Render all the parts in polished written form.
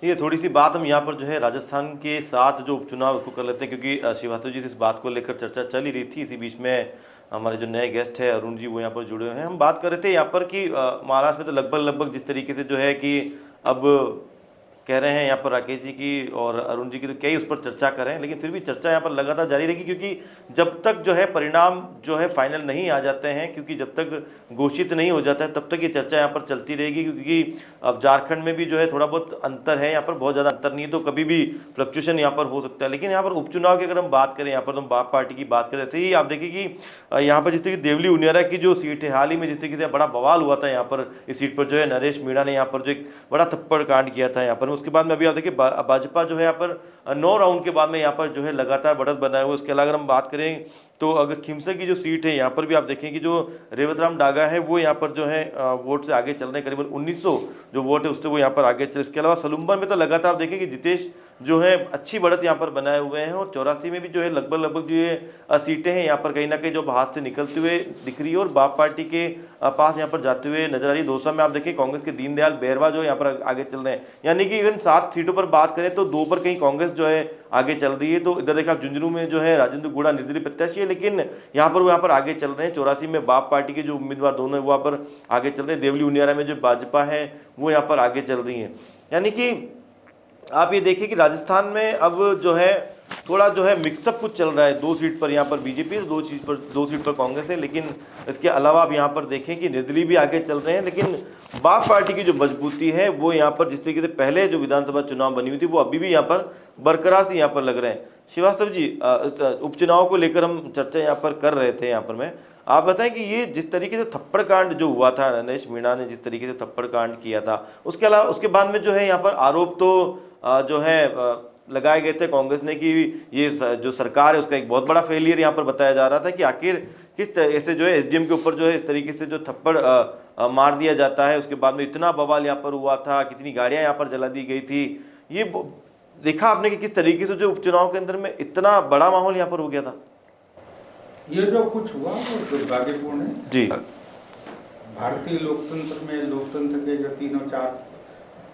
ये थोड़ी सी बात हम यहाँ पर जो है राजस्थान के साथ जो उपचुनाव उसको कर लेते हैं, क्योंकि श्रीवास्तव जी से इस बात को लेकर चर्चा चल ही रही थी। इसी बीच में हमारे जो नए गेस्ट है अरुण जी, वो यहाँ पर जुड़े हुए हैं। हम बात कर रहे थे यहाँ पर कि महाराष्ट्र में तो लगभग लगभग जिस तरीके से जो है कि अब कह रहे हैं यहाँ पर राकेश जी की और अरुण जी की, तो कई उस पर चर्चा करें, लेकिन फिर भी चर्चा यहाँ पर लगातार जारी रहेगी, क्योंकि जब तक जो है परिणाम जो है फाइनल नहीं आ जाते हैं, क्योंकि जब तक घोषित नहीं हो जाता है तब तक ये चर्चा यहाँ पर चलती रहेगी। क्योंकि अब झारखंड में भी जो है थोड़ा बहुत अंतर है, यहाँ पर बहुत ज़्यादा अंतर नहीं है, तो कभी भी फ्लक्चुएशन यहाँ पर हो सकता है। लेकिन यहाँ पर उपचुनाव की अगर हम बात करें, यहाँ पर तो बाप पार्टी की बात करें, ऐसे ही आप देखिए कि यहाँ पर जिस तरीके देवली उनियारा की जो सीट है, हाल ही में जिस तरीके से बड़ा बवाल हुआ था यहाँ पर, इस सीट पर जो है नरेश मीणा ने यहाँ पर जो एक बड़ा थप्पड़ कांड किया था यहाँ पर। उसके बाद में अभी आप देखिए भाजपा जो है यहाँ पर 9 राउंड के बाद में यहाँ पर जो है लगातार बढ़त बनाए हुए। उसके अलावा अगर हम बात करें तो अगर खिमसा की जो सीट है यहाँ पर भी आप देखें कि जो रेवतराम डागा है वो यहाँ पर जो है वोट से आगे चल रहे हैं, करीबन 1900 जो वोट है उससे वो यहाँ पर आगे चल। इसके अलावा सलूम्बर में तो लगातार आप देखें कि जितेश जो है अच्छी बढ़त यहाँ पर बनाए हुए हैं, और 84 में भी जो है लगभग लगभग जो ये सीटें हैं यहाँ पर कहीं ना कहीं जो हाथ से निकलते हुए दिख रही है और बाप पार्टी के पास यहाँ पर जाते हुए नजर आ रही है। दौसा में आप देखिए कांग्रेस के दीनदयाल बैरवा जो यहाँ पर आगे चल रहे हैं, यानी कि इवन 7 सीटों पर बात करें तो 2 पर कहीं कांग्रेस जो है आगे चल रही है। तो इधर देखा झुंझुनू में जो है राजेंद्र गुड़ा निर्दलीय प्रत्याशी है, लेकिन यहाँ पर वो यहाँ पर आगे चल रहे हैं। 84 में बाप पार्टी के जो उम्मीदवार दोनों है वो यहाँ पर आगे चल रहे हैं। देवली उनियारा में जो भाजपा है वो यहाँ पर आगे चल रही है। यानी कि आप ये देखिए कि राजस्थान में अब जो है थोड़ा जो है मिक्सअप कुछ चल रहा है। 2 सीट पर यहाँ पर बीजेपी है, 2 सीट पर कांग्रेस है, लेकिन इसके अलावा आप यहाँ पर देखें कि निर्दलीय भी आगे चल रहे हैं। लेकिन बाप पार्टी की जो मजबूती है वो यहाँ पर जिस तरीके से पहले जो विधानसभा चुनाव बनी हुई थी वो अभी भी यहाँ पर बरकरार से यहाँ पर लग रहे हैं। श्रीवास्तव जी, उपचुनाव को लेकर हम चर्चा यहाँ पर कर रहे थे। यहाँ पर मैं आप बताएं कि ये जिस तरीके से थप्पड़ कांड जो हुआ था, नरेश मीणा ने जिस तरीके से थप्पड़ कांड किया था, उसके अलावा उसके बाद में जो है यहाँ पर आरोप तो जो है लगाए गए थे कांग्रेस ने कि ये जो सरकार है उसका एक बहुत बड़ा फेलियर यहाँ पर बताया जा रहा था कि आखिर किस तरह से जो है एसडीएम के ऊपर जो है इस तरीके से जो थप्पड़ मार दिया जाता है। उसके बाद में इतना बवाल यहाँ पर हुआ था, कितनी गाड़ियां यहाँ पर जला दी गई थी। ये देखा आपने कि किस तरीके से जो उपचुनाव के अंदर में इतना बड़ा माहौल यहाँ पर हो गया था। ये जो कुछ हुआ वो दुर्भाग्यपूर्ण है जी। भारतीय लोकतंत्र में लोकतंत्र के जो 3 और 4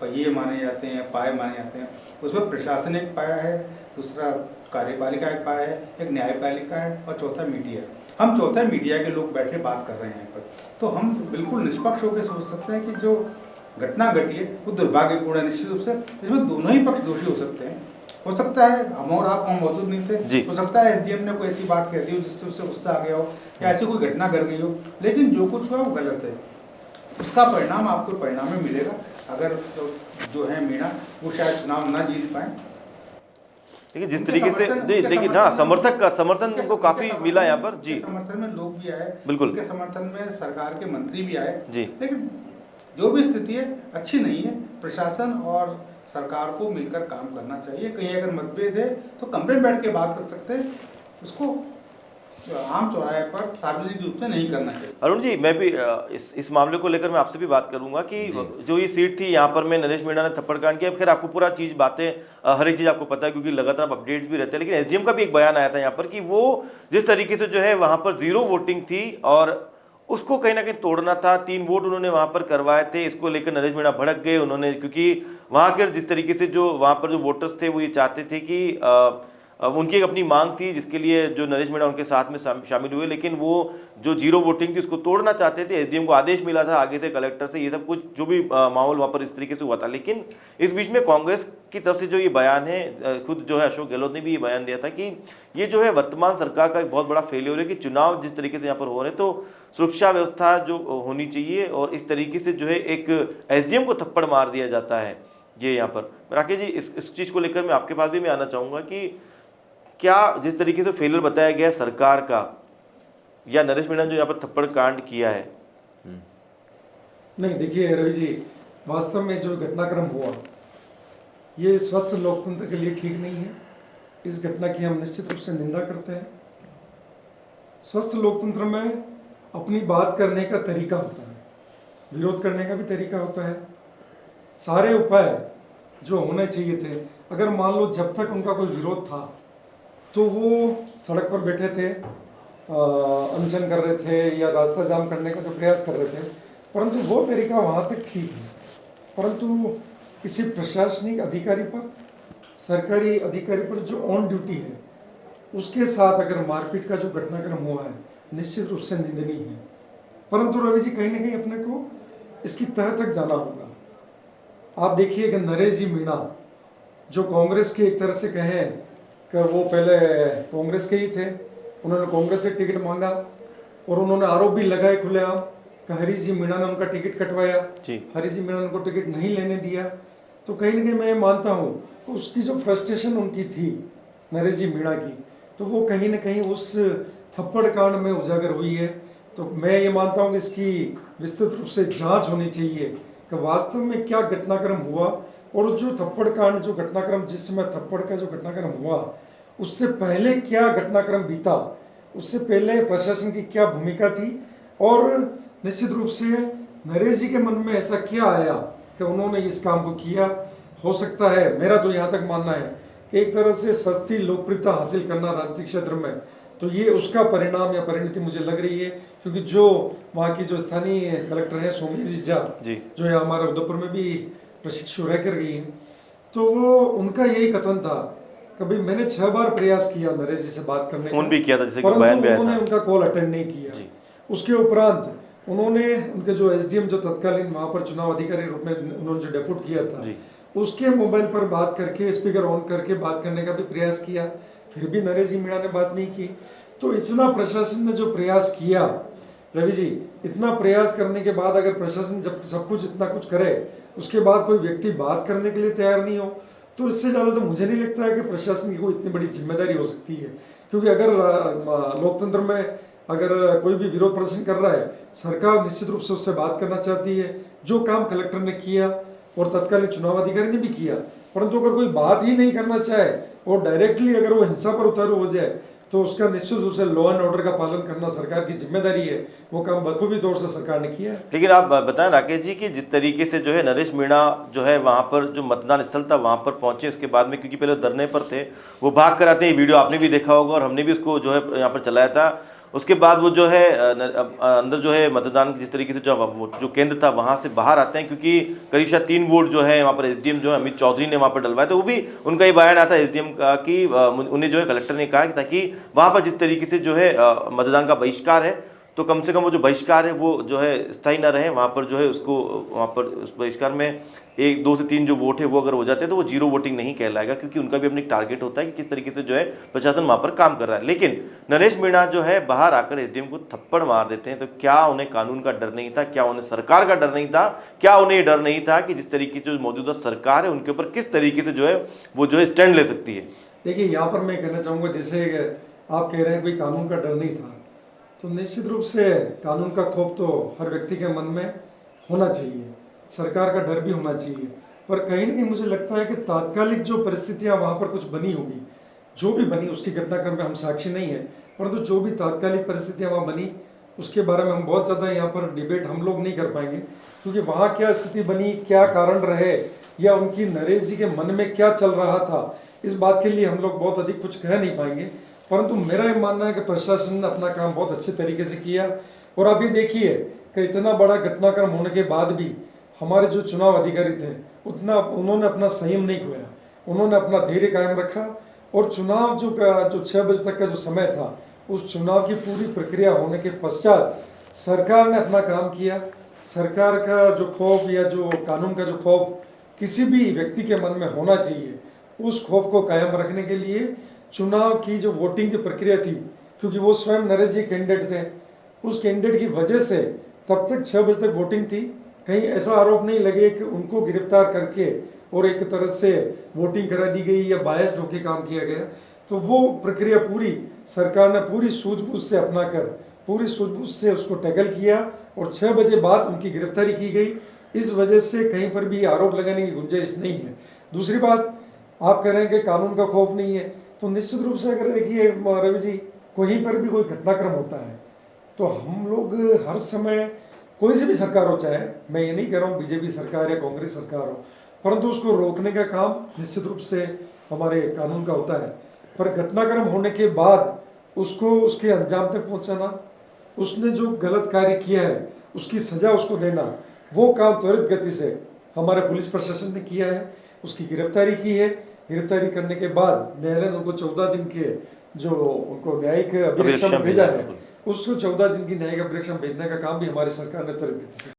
पहिए माने जाते हैं, पाए माने जाते हैं, उसमें प्रशासन एक पाया है, दूसरा कार्यपालिका एक पाया है, एक न्यायपालिका है और चौथा मीडिया। हम चौथा मीडिया के लोग बैठे बात कर रहे हैं यहाँ पर, तो हम बिल्कुल निष्पक्ष होकर सोच सकते हैं कि जो घटना घटी है वो दुर्भाग्यपूर्ण है। निश्चित रूप से इसमें दोनों ही पक्ष दोषी हो सकते हैं। हो सकता है हम और आप वहाँ मौजूद नहीं थे, हो सकता है एसडीएम ने कोई ऐसी बात कह दी हो जिससे उससे गुस्सा आ गया हो या ऐसी कोई घटना घट गई हो, लेकिन जो कुछ हुआ वो गलत है। उसका परिणाम आपको परिणाम में मिलेगा। अगर जो है मीणा वो शायद चुनाव ना जीत पाए, लेकिन जिस तरीके से देखिए ना समर्थन उनको काफी मिला यहाँ पर। जी, समर्थन में लोग भी आए, बिल्कुल उनके समर्थन में सरकार के मंत्री भी आए जी। लेकिन जो भी स्थिति है अच्छी नहीं है। प्रशासन और सरकार को मिलकर काम करना चाहिए। कहीं अगर मतभेद है तो कमरे में बैठ के बात कर सकते हैं, उसको आम चौराहे पर सार्वजनिक रूप से नहीं करना चाहिए। अरुण जी, मैं भी इस मामले को लेकर मैं आपसे भी बात करूंगा कि जो ये सीट थी यहाँ पर में नरेश मीणा ने थप्पड़ कांड किया। फिर आपको पूरा चीज बातें हर एक चीज आपको पता है क्योंकि लगातार अपडेट्स भी रहते हैं। लेकिन एसडीएम का भी एक बयान आया था यहाँ पर कि वो जिस तरीके से जो है वहां पर 0 वोटिंग थी और उसको कहीं ना कहीं तोड़ना था। 3 वोट उन्होंने वहां पर करवाए थे, इसको लेकर नरेश मीणा भड़क गए उन्होंने, क्योंकि वहां के जिस तरीके से जो वहां पर जो वोटर्स थे वो ये चाहते थे कि उनकी एक अपनी मांग थी जिसके लिए जो नरेश मीणा उनके साथ में शामिल हुए, लेकिन वो जो 0 वोटिंग थी उसको तोड़ना चाहते थे। एसडीएम को आदेश मिला था आगे से कलेक्टर से, ये सब कुछ जो भी माहौल वहां पर इस तरीके से हुआ था। लेकिन इस बीच में कांग्रेस की तरफ से जो ये बयान है, खुद जो है अशोक गहलोत ने भी ये बयान दिया था कि ये जो है वर्तमान सरकार का एक बहुत बड़ा फेलियर है कि चुनाव जिस तरीके से यहाँ पर हो रहे हैं तो सुरक्षा व्यवस्था जो होनी चाहिए और इस तरीके से जो है एक एसडीएम को थप्पड़ मार दिया जाता है। ये यहाँ पर राकेश जी, इस चीज को लेकर मैं आपके पास भी मैं आना चाहूंगा कि क्या जिस तरीके से फेलियर बताया गया सरकार का या नरेश मीणा जो यहाँ पर थप्पड़ कांड किया है। नहीं, देखिए रवि जी, वास्तव में जो घटनाक्रम हुआ ये स्वस्थ लोकतंत्र के लिए ठीक नहीं है। इस घटना की हम निश्चित रूप से निंदा करते हैं। स्वस्थ लोकतंत्र में अपनी बात करने का तरीका होता है, विरोध करने का भी तरीका होता है। सारे उपाय जो होने चाहिए थे, अगर मान लो जब तक उनका कोई विरोध था तो वो सड़क पर बैठे थे, अनशन कर रहे थे या रास्ता जाम करने का जो प्रयास कर रहे थे, परंतु वो तरीका वहाँ तक ठीक है। परंतु किसी प्रशासनिक अधिकारी पर, सरकारी अधिकारी पर जो ऑन ड्यूटी है उसके साथ अगर मारपीट का जो घटनाक्रम हुआ है निश्चित रूप से निंदनीय है। परंतु रवि जी कहीं ना कहीं अपने को इसकी तह तक जाना होगा। आप देखिए कि नरेश जी मीणा जो कांग्रेस के एक तरह से कहें कि वो पहले कांग्रेस के ही थे, उन्होंने कांग्रेस से टिकट मांगा और उन्होंने आरोप भी लगाए खुलेआम कि हरीश जी मीणा ने उनका टिकट कटवाया, हरीश जी मीणा ने उनको टिकट नहीं लेने दिया। तो कहीं ना कहीं मैं मानता हूँ उसकी जो फ्रस्ट्रेशन उनकी थी नरेश जी मीणा की, तो वो कहीं ना कहीं उस थप्पड़ कांड में उजागर हुई है। तो मैं ये मानता हूँ कि इसकी विस्तृत रूप से जांच होनी चाहिए कि वास्तव में क्या घटनाक्रम हुआ और जो थप्पड़ कांड जो घटनाक्रम जिस समय थप्पड़ का जो घटनाक्रम हुआ उससे पहले क्या घटनाक्रम बीता, उससे पहले प्रशासन की क्या भूमिका थी और निश्चित रूप से नरेश जी के मन में ऐसा क्या आया कि उन्होंने इस काम को किया। हो सकता है, मेरा तो यहाँ तक मानना है कि एक तरह से सस्ती लोकप्रियता हासिल करना राजनीतिक क्षेत्र में, तो ये उसका परिणाम या परिणति मुझे लग रही है। क्योंकि जो वहाँ की जो स्थानीय कलेक्टर हैं सौम्या झा जो है हमारे उदयपुर में भी प्रशिक्षु रह कर गई हैं, तो वो उनका यही कथन था कि भाई मैंने 6 बार प्रयास किया नरेश जी से बात करने फोन भी किया था, जैसे कि परंतु बयान भी आया उन्होंने था। उनका कॉल अटेंड नहीं किया। उसके उपरांत उन्होंने उनके जो एसडीएम जो तत्कालीन वहाँ पर चुनाव अधिकारी रूप में उन्होंने जो डेपुट किया था उसके मोबाइल पर बात करके स्पीकर ऑन करके बात करने का भी प्रयास किया, फिर भी नरेश जी मीणा ने बात नहीं की। तो इतना प्रशासन ने जो प्रयास किया रवि जी, इतना प्रयास करने के बाद अगर प्रशासन जब सब कुछ इतना कुछ करे उसके बाद कोई व्यक्ति बात करने के लिए तैयार नहीं हो, तो इससे ज़्यादा तो मुझे नहीं लगता है कि प्रशासन की कोई इतनी बड़ी जिम्मेदारी हो सकती है। क्योंकि अगर लोकतंत्र में अगर कोई भी विरोध प्रदर्शन कर रहा है, सरकार निश्चित रूप से उससे बात करना चाहती है। जो काम कलेक्टर ने किया और तत्कालीन चुनाव अधिकारी ने भी किया, परंतु अगर कोई बात ही नहीं करना चाहे और डायरेक्टली अगर वो हिंसा पर उतारू हो जाए तो उसका निश्चित रूप से लॉ एंड ऑर्डर का पालन करना सरकार की जिम्मेदारी है। वो काम बखूबी तौर से सरकार ने किया है। लेकिन आप बताएं राकेश जी कि जिस तरीके से जो है नरेश मीणा जो है वहाँ पर जो मतदान स्थल था वहाँ पर पहुंचे, उसके बाद में क्योंकि पहले धरने पर थे, वो भाग कर आते हैं, वीडियो आपने भी देखा होगा और हमने भी उसको जो है यहाँ पर चलाया था। उसके बाद वो जो है अंदर जो है मतदान जिस तरीके से जो केंद्र था वहाँ से बाहर आते हैं, क्योंकि करीब 3 वोट जो है वहाँ पर एसडीएम जो है अमित चौधरी ने वहाँ पर डलवाया। तो वो भी उनका ये बयान आता है एसडीएम का कि उन्हें जो है कलेक्टर ने कहा कि ताकि वहाँ पर जिस तरीके से जो है मतदान का बहिष्कार है तो कम से कम वो जो बहिष्कार है वो जो है स्थायी ना रहे। वहाँ पर जो है उसको वहाँ पर उस बहिष्कार में 1, 2 से 3 जो वोट है वो अगर हो जाते हैं तो वो जीरो वोटिंग नहीं कहलाएगा, क्योंकि उनका भी अपनी टारगेट होता है कि किस तरीके से जो है प्रशासन वहाँ पर काम कर रहा है। लेकिन नरेश मीणा जो है बाहर आकर एसडीएम को थप्पड़ मार देते हैं, तो क्या उन्हें कानून का डर नहीं था? क्या उन्हें सरकार का डर नहीं था? क्या उन्हें डर नहीं था कि जिस तरीके से जो मौजूदा सरकार है उनके ऊपर किस तरीके से जो है वो जो है स्टैंड ले सकती है? देखिए, यहाँ पर मैं कहना चाहूँगा, जैसे आप कह रहे हैं कोई कानून का डर नहीं था, तो निश्चित रूप से कानून का खौफ तो हर व्यक्ति के मन में होना चाहिए, सरकार का डर भी होना चाहिए। पर कहीं ना कहीं मुझे लगता है कि तात्कालिक जो परिस्थितियां वहाँ पर कुछ बनी होगी, जो भी बनी उसकी घटनाक्रम में हम साक्षी नहीं है, परंतु जो भी तात्कालिक परिस्थितियां वहाँ बनी उसके बारे में हम बहुत ज़्यादा यहाँ पर डिबेट हम लोग नहीं कर पाएंगे, क्योंकि वहाँ क्या स्थिति बनी, क्या कारण रहे, या उनकी नरेश जी के मन में क्या चल रहा था, इस बात के लिए हम लोग बहुत अधिक कुछ कह नहीं पाएंगे। परंतु मेरा ये मानना है कि प्रशासन ने अपना काम बहुत अच्छे तरीके से किया। और आप ये देखिए कि इतना बड़ा घटनाक्रम होने के बाद भी हमारे जो चुनाव अधिकारी थे उन्होंने अपना संयम नहीं खोया, उन्होंने अपना धैर्य कायम रखा और चुनाव जो 6 बजे तक का जो समय था उस चुनाव की पूरी प्रक्रिया होने के पश्चात सरकार ने अपना काम किया। सरकार का जो खौफ या जो कानून का जो खौफ किसी भी व्यक्ति के मन में होना चाहिए, उस खौफ को कायम रखने के लिए चुनाव की जो वोटिंग की प्रक्रिया थी, क्योंकि वो स्वयं नरेश जी कैंडिडेट थे, उस कैंडिडेट की वजह से तब तक 6 बजे तक वोटिंग थी। कहीं ऐसा आरोप नहीं लगे कि उनको गिरफ्तार करके और एक तरह से वोटिंग करा दी गई या बायस्ड होकर काम किया गया। तो वो प्रक्रिया पूरी सरकार ने पूरी सूझबूझ से अपनाकर पूरी सूझबूझ से उसको टैकल किया और 6 बजे बाद उनकी गिरफ्तारी की गई। इस वजह से कहीं पर भी आरोप लगाने की गुंजाइश नहीं है। दूसरी बात, आप कह रहे हैं कि कानून का खौफ नहीं है, तो निश्चित रूप से अगर देखिए रवि जी, कहीं पर भी कोई घटनाक्रम होता है तो हम लोग हर समय, कोई सी भी सरकार हो, चाहे मैं ये नहीं कह रहा हूँ बीजेपी सरकार या कांग्रेस सरकार हो, परंतु उसको रोकने का काम निश्चित रूप से हमारे कानून का होता है। पर घटनाक्रम होने के बाद उसको उसके अंजाम तक पहुंचाना, उसने जो गलत कार्य किया है उसकी सजा उसको देना, वो काम त्वरित गति से हमारे पुलिस प्रशासन ने किया है, उसकी गिरफ्तारी की है। गिरफ्तारी करने के बाद न्यायालय ने उनको 14 दिन के जो उनको न्यायिक अभिरक्षा में भेजा है, उस 14 दिन की न्यायिक अभिरक्षा में भेजने का काम भी हमारी सरकार ने त्वरित गति से